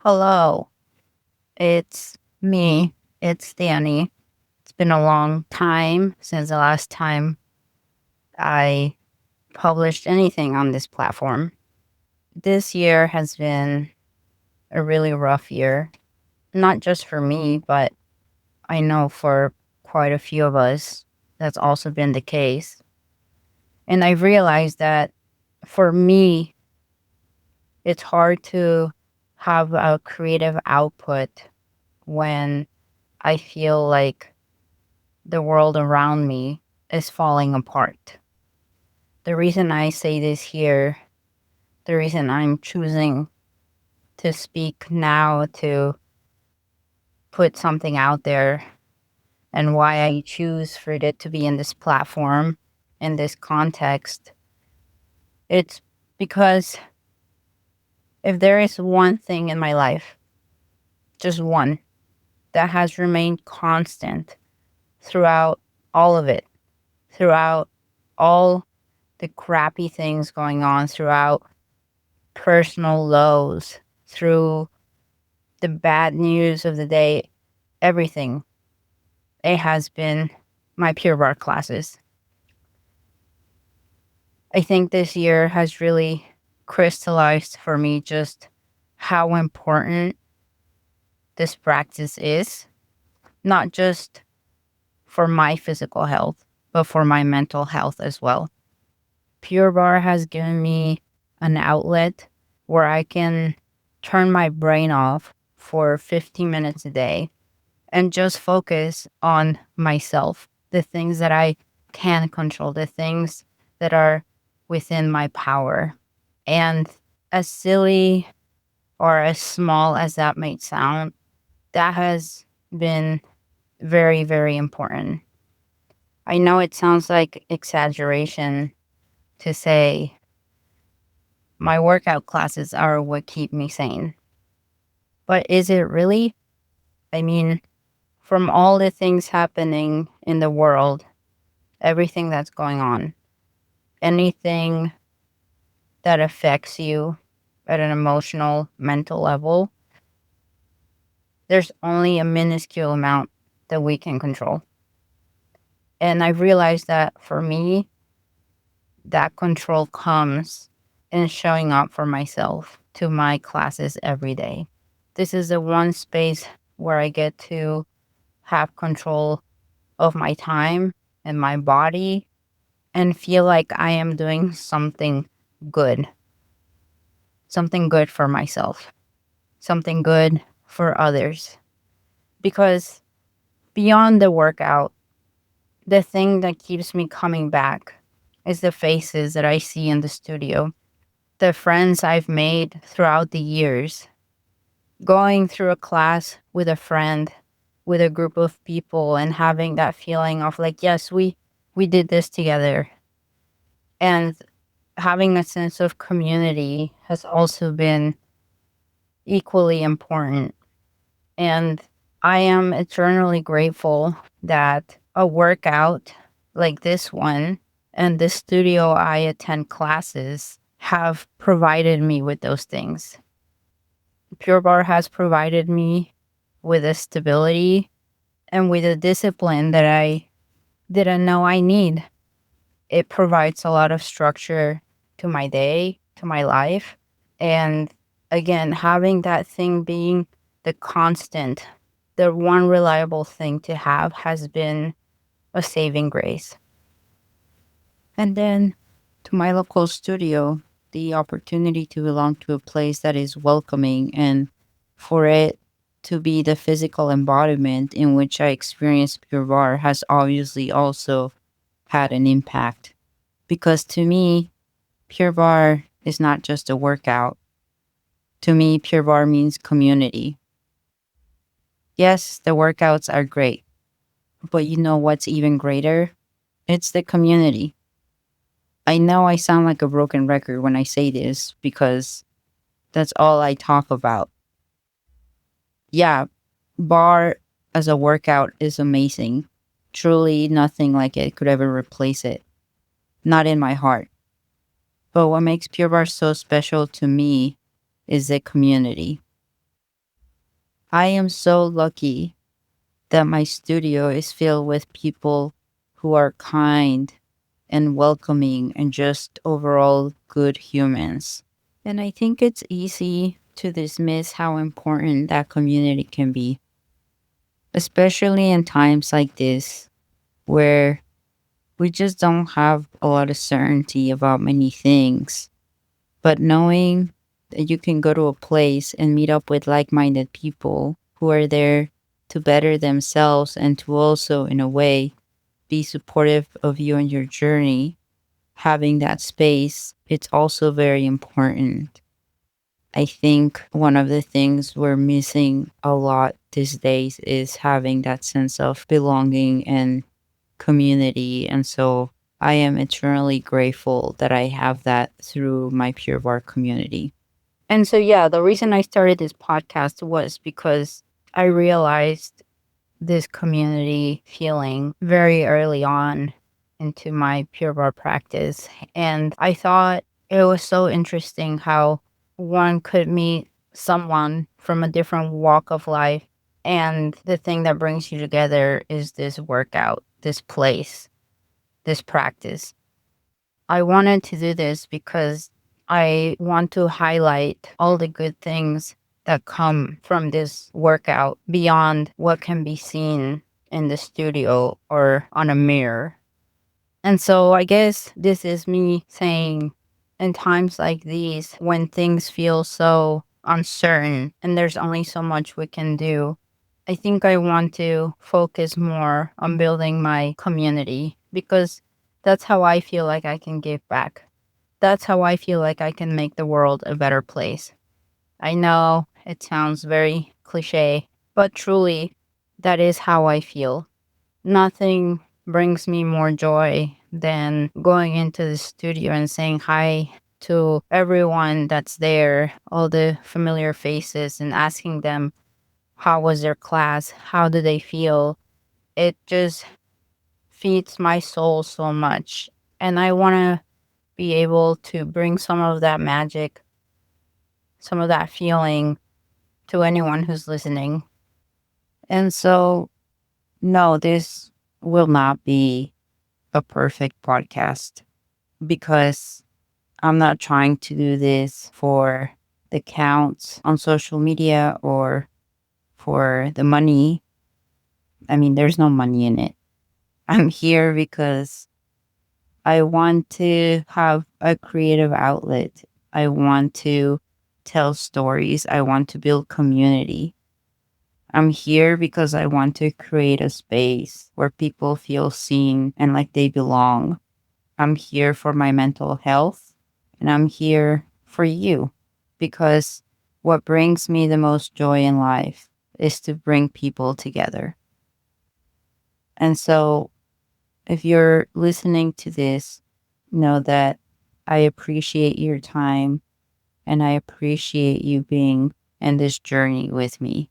Hello, it's me. It's Danny. It's been a long time since the last time I published anything on this platform. This year has been a really rough year, not just for me, but I know for quite a few of us, that's also been the case. And I realized that for me, it's hard to have a creative output when I feel like the world around me is falling apart. The reason I say this here, the reason I'm choosing to speak now, to put something out there, and why I choose for it to be in this platform, in this context, it's because if there is one thing in my life, just one, that has remained constant throughout all of it, throughout all the crappy things going on, throughout personal lows, through the bad news of the day, everything. It has been my Pure Barre classes. I think this year has really crystallized for me just how important this practice is, not just for my physical health, but for my mental health as well. Pure Barre has given me an outlet where I can turn my brain off for 15 minutes a day and just focus on myself, the things that I can control, the things that are within my power. And as silly or as small as that might sound, that has been very, very important. I know it sounds like exaggeration to say my workout classes are what keep me sane. But is it really? I mean, from all the things happening in the world, everything that's going on, anything that affects you at an emotional, mental level, there's only a minuscule amount that we can control. And I realized that for me, that control comes in showing up for myself to my classes every day. This is the one space where I get to have control of my time and my body and feel like I am doing good, something good for myself, something good for others. Because beyond the workout, the thing that keeps me coming back is the faces that I see in the studio, the friends I've made throughout the years, going through a class with a friend, with a group of people, and having that feeling of like, yes, we did this together. And having a sense of community has also been equally important. And I am eternally grateful that a workout like this one and the studio I attend classes have provided me with those things. Pure Barre has provided me with a stability and with a discipline that I didn't know I need. It provides a lot of structure to my day, to my life. And again, having that thing being the constant, the one reliable thing to have has been a saving grace. And then to my local studio, the opportunity to belong to a place that is welcoming and for it to be the physical embodiment in which I experience Pure Barre has obviously also had an impact. Because to me, Pure Barre is not just a workout. To me, Pure Barre means community. Yes, the workouts are great, but you know what's even greater? It's the community. I know I sound like a broken record when I say this because that's all I talk about. Yeah, bar as a workout is amazing. Truly, nothing like it could ever replace it. Not in my heart. But what makes Pure Barre so special to me is the community. I am so lucky that my studio is filled with people who are kind and welcoming and just overall good humans. And I think it's easy to dismiss how important that community can be, especially in times like this where we just don't have a lot of certainty about many things. But knowing that you can go to a place and meet up with like minded people who are there to better themselves and to also, in a way, be supportive of you and your journey, having that space, it's also very important. I think one of the things we're missing a lot these days is having that sense of belonging and community. And so I am eternally grateful that I have that through my Pure Barre community. And so, yeah, the reason I started this podcast was because I realized this community feeling very early on into my Pure Barre practice. And I thought it was so interesting how one could meet someone from a different walk of life. And the thing that brings you together is this workout, this place, this practice. I wanted to do this because I want to highlight all the good things that come from this workout beyond what can be seen in the studio or on a mirror. And so I guess this is me saying, in times like these, when things feel so uncertain and there's only so much we can do, I think I want to focus more on building my community because that's how I feel like I can give back. That's how I feel like I can make the world a better place. I know it sounds very cliche, but truly, that is how I feel. Nothing brings me more joy than going into the studio and saying hi to everyone that's there, all the familiar faces, and asking them how was their class, how do they feel. It just feeds my soul so much. And I want to be able to bring some of that magic, some of that feeling to anyone who's listening. And so, no, this will not be a perfect podcast because I'm not trying to do this for the counts on social media or for the money. I mean, there's no money in it. I'm here because I want to have a creative outlet. I want to tell stories. I want to build community. I'm here because I want to create a space where people feel seen and like they belong. I'm here for my mental health and I'm here for you because what brings me the most joy in life is to bring people together. And so if you're listening to this, know that I appreciate your time and I appreciate you being in this journey with me.